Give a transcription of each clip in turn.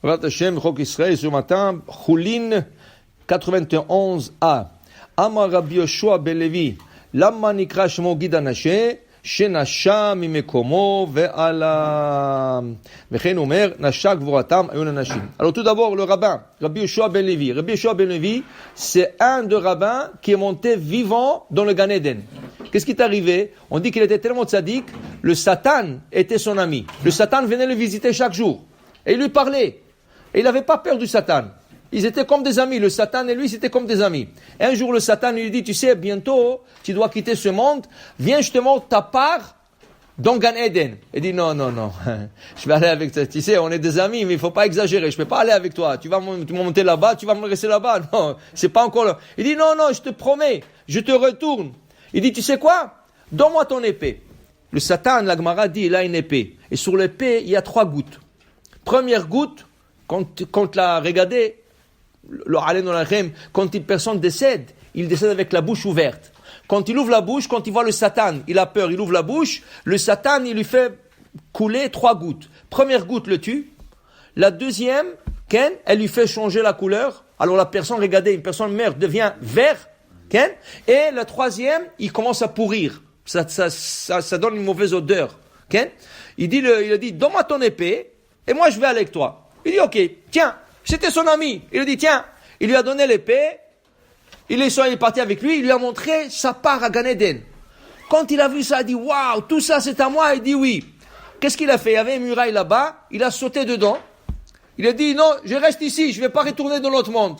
Rat Hashem, Chok Israël, ce matin, Choulin 91a. Amar Rabbi Yoshua ben Levi, Lama nikra shemo Gid Hanashe, שנשה ממקומו ועלה וכן אומר נשה גבורתם היו לנשים. Alors tout d'abord le rabbin Rabbi Yoshua ben Levi. Rabbi Yoshua ben Levi, c'est un des rabbins qui est monté vivant dans le Gan Eden. Qu'est-ce qui est arrivé? On dit qu'il était tellement tzaddik, le Satan était son ami. Le Satan venait le visiter chaque jour et il lui parlait. Et il n'avait pas peur du Satan. Ils étaient comme des amis. Le Satan et lui, c'était comme des amis. Et un jour, le Satan lui dit, tu sais, bientôt, tu dois quitter ce monde. Viens justement ta part dans Gan Eden. Il dit, non. Je vais aller avec toi. Tu sais, on est des amis, mais il faut pas exagérer. Je peux pas aller avec toi. Tu vas monter là-bas, tu vas me laisser là-bas. Non, c'est pas encore là. Il dit, non, je te promets, je te retourne. Il dit, tu sais quoi? Donne-moi ton épée. Le Satan, la Gemara dit, il a une épée. Et sur l'épée, il y a 3 gouttes. Première goutte, quand la regardez, quand une personne décède, il décède avec la bouche ouverte. Quand il ouvre la bouche, quand il voit le Satan, il a peur, il ouvre la bouche, le Satan, il lui fait couler 3 gouttes. Première goutte le tue. La deuxième, elle lui fait changer la couleur. Alors la personne, regardez, une personne meurt, devient vert. Et la troisième, il commence à pourrir. Ça donne une mauvaise odeur. Il a dit, donne-moi ton épée, et moi je vais avec toi. Il dit, ok, tiens. C'était son ami. Il lui dit, tiens, il lui a donné l'épée. Il est parti avec lui. Il lui a montré sa part à Gan Eden. Quand il a vu ça, il a dit, waouh, tout ça c'est à moi. Il dit oui. Qu'est-ce qu'il a fait? Il y avait une muraille là-bas. Il a sauté dedans. Il a dit, non, je reste ici. Je ne vais pas retourner dans l'autre monde.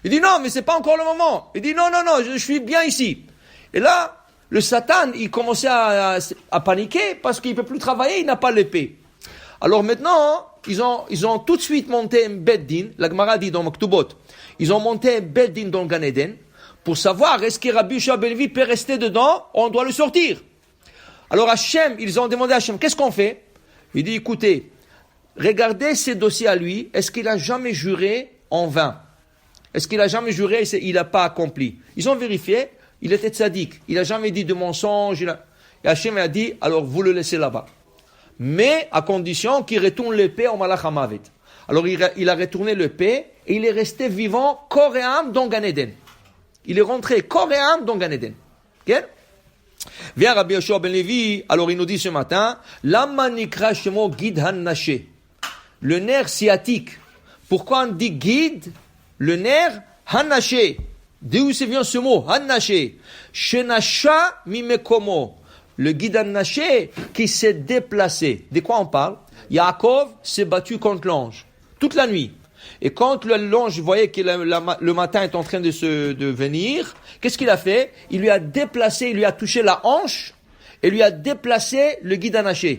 Il dit, non, mais c'est pas encore le moment. Il dit, non, je suis bien ici. Et là, le Satan, il commençait à paniquer parce qu'il ne peut plus travailler. Il n'a pas l'épée. Alors maintenant, ils ont tout de suite monté un Beddin, la Gemara dit dans Maktubot, ils ont monté un Beddin dans le Gan Eden pour savoir est-ce que Rabbi Yoshua ben Levi peut rester dedans ou on doit le sortir. Alors Hachem, ils ont demandé à Hachem, qu'est-ce qu'on fait? Il dit, écoutez, regardez ces dossiers à lui, est-ce qu'il a jamais juré en vain? Est-ce qu'il a jamais juré et il n'a pas accompli? Ils ont vérifié, il était tzaddik, il n'a jamais dit de mensonge, et Hachem a dit, alors vous le laissez là-bas. Mais à condition qu'il retourne l'épée au Malach HaMavet. Alors il a retourné l'épée et il est resté vivant corps et âme dans Gan Eden. Il est rentré corps et âme dans Gan Eden. Okay? Viens Rabbi Yoshua ben Levi, alors il nous dit ce matin, Lama nikra shemo Gid Hanashe. Le nerf sciatique. Pourquoi on dit Gid? Le nerf Hanashe. D'où se vient ce mot? Hanashe. Shenasha mimekomo. Le Gid Hanashe qui s'est déplacé. De quoi on parle? Yaakov s'est battu contre l'ange toute la nuit. Et quand l'ange voyait que le matin est en train de venir, qu'est-ce qu'il a fait? Il lui a déplacé, il lui a touché la hanche et lui a déplacé le Gid Hanashe,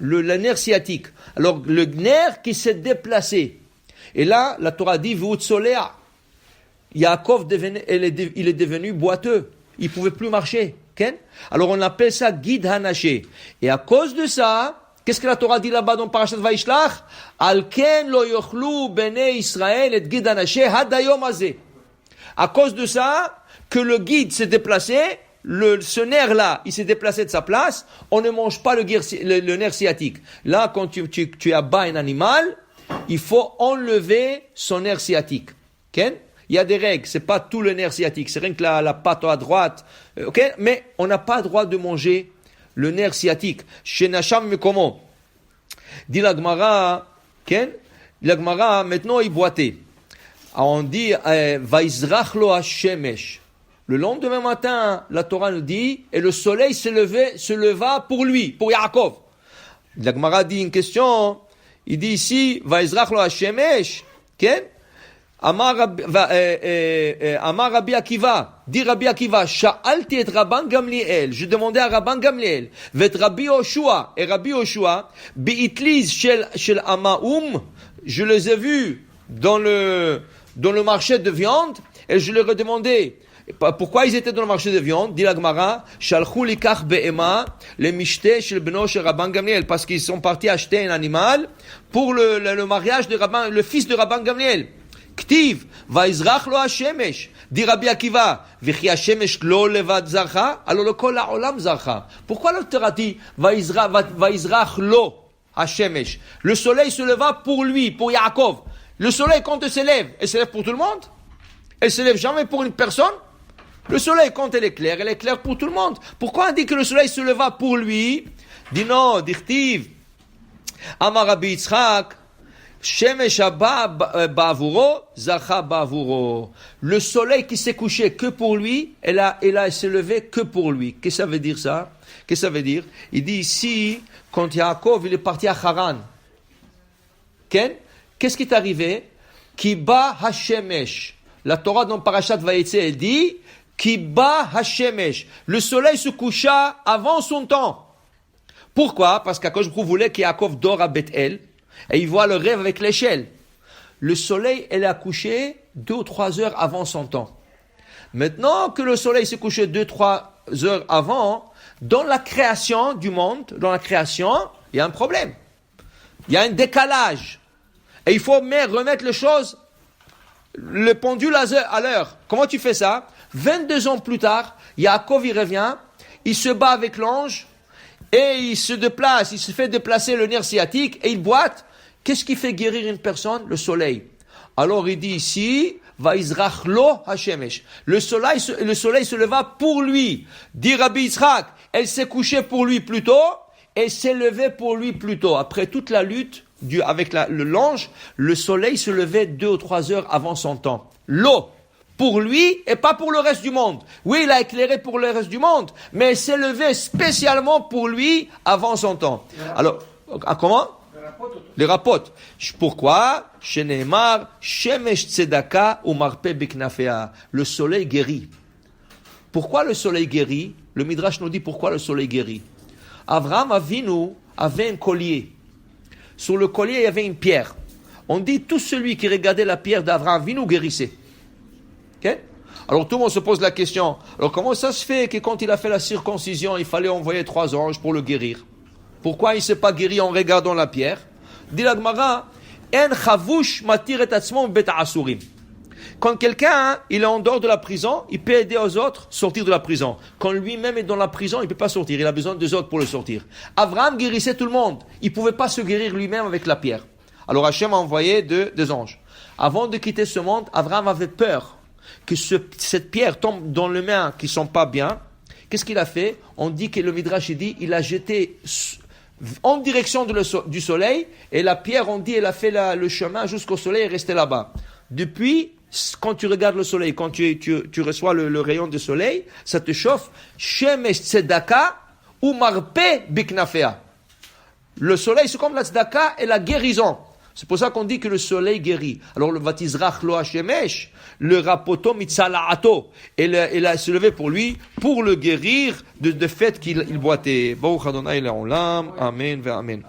le nerf sciatique. Alors le nerf qui s'est déplacé. Et là, la Torah dit V'utsolea. Yaakov il est devenu boiteux. Il pouvait plus marcher. Alors on appelle ça Gid Hanashe. Et à cause de ça, qu'est-ce que la Torah dit là-bas dans Parashat Vayishlach? Al ken lo yochlu bnei Israël et Gid Hanashe hadayom hazeh. À cause de ça, que le guide s'est déplacé, ce nerf-là, il s'est déplacé de sa place, on ne mange pas le nerf sciatique. Là, quand tu abats un animal, il faut enlever son nerf sciatique. Il y a des règles, c'est pas tout le nerf sciatique, c'est rien que la patte à droite, mais on n'a pas le droit de manger le nerf sciatique. Chez Nasham, mais comment? Dit la Gemara, maintenant il boitait. On dit, Vaizrach lo hashemesh. Le lendemain matin, la Torah nous dit, et le soleil se leva pour lui, pour Yaakov. La Gemara dit une question, il dit ici, Vaizrach lo hashemesh, Amar Rabbi Akiva, dit Rabbi Akiva, Sha'alti et Rabban Gamliel, je demandais à Rabban Gamliel, vet Rabbi Yoshua, et Rabbi Yoshua, bi'itliz shel Amaoum, je les ai vus dans le marché de viande, et je leur ai demandé, pourquoi ils étaient dans le marché de viande? Dit la Gemara, Shalchou likach be'ema, le mishte shel beno shel Rabban Gamliel, parce qu'ils sont partis acheter un animal pour le mariage de Rabban, le fils de Rabban Gamliel. Ktiv, Vaizrach lo hashemesh. Dit Rabbi Akiva, V'chi hashemesh lo levad zarcha, alors le kol ha'olam zarcha. Pourquoi le Torah dit Vaizrach lo hashemesh? Le soleil se leva pour lui, pour Yaakov. Le soleil, quand il s'élève pour tout le monde. Elle ne s'élève jamais pour une personne. Le soleil, quand elle est claire pour tout le monde. Pourquoi on dit que le soleil se leva pour lui? Dit non, dirtiv. Amar Rabbi Yitzchak, Shemesh haba ba'avuro, zacha ba'avuro. Le soleil qui s'est couché que pour lui, elle s'est levée que pour lui. Qu'est-ce que ça veut dire ça? Qu'est-ce que ça veut dire? Il dit ici, quand Yaakov, il est parti à Haran. Qu'est-ce qui est arrivé? Ki ba hashemesh. La Torah dans Parashat Vayetze, elle dit, Ki ba hashemesh. Le soleil se coucha avant son temps. Pourquoi? Parce qu'Akadosh Baruch Hu voulait qu'Yaakov dort à Bethel, et il voit le rêve avec l'échelle. Le soleil, elle a couché 2 ou 3 heures avant son temps. Maintenant que le soleil s'est couché 2-3 heures avant, dans la création du monde, il y a un problème. Il y a un décalage. Et il faut remettre les choses, le pendule à l'heure. Comment tu fais ça? 22 ans plus tard, Yaakov il revient, il se bat avec l'ange, et il se fait déplacer le nerf sciatique, et il boite. Qu'est-ce qui fait guérir une personne? Le soleil. Alors il dit ici, Vaizrach lo hashemesh. Le soleil se leva pour lui. Dit Rabbi Yitzchak, elle s'est couchée pour lui plus tôt, et s'est levée pour lui plus tôt. Après toute la lutte avec l'ange, le soleil se levait 2 ou 3 heures avant son temps. L'eau, pour lui et pas pour le reste du monde. Oui, il a éclairé pour le reste du monde, mais elle s'est levée spécialement pour lui avant son temps. Alors, comment? Les rapotes. Pourquoi? Sheneemar, shemesh tzedaka ou marpe beknafea. Le soleil guérit. Pourquoi le soleil guérit? Le Midrash nous dit pourquoi le soleil guérit. Avraham Avinu avait un collier. Sur le collier, il y avait une pierre. On dit tout celui qui regardait la pierre d'Avraham Avinu guérissait. Okay? Alors tout le monde se pose la question. Alors comment ça se fait que quand il a fait la circoncision, il fallait envoyer 3 anges pour le guérir? Pourquoi il ne s'est pas guéri en regardant la pierre? Dit la Gemara, En chavush matir et atzmo bet asurim. Quand quelqu'un il est en dehors de la prison, il peut aider aux autres à sortir de la prison. Quand lui-même est dans la prison, il ne peut pas sortir. Il a besoin des autres pour le sortir. Abraham guérissait tout le monde. Il ne pouvait pas se guérir lui-même avec la pierre. Alors Hachem a envoyé des anges. Avant de quitter ce monde, Abraham avait peur que cette pierre tombe dans les mains qui ne sont pas bien. Qu'est-ce qu'il a fait? On dit que le Midrash dit il a jeté en direction du soleil, et la pierre, on dit, elle a fait le chemin jusqu'au soleil et est restée là-bas. Depuis, quand tu regardes le soleil, quand tu reçois le rayon du soleil, ça te chauffe. Shemesh tzedaka ou marpe biknafea. Le soleil, c'est comme la tzedaka et la guérison. C'est pour ça qu'on dit que le soleil guérit. Alors le vatizrach lo hashemesh, le rapoto mitzalaato, elle a se levé pour lui, pour le guérir de fait qu'il boitait. Baruch Adonai le'olam, amen ve amen.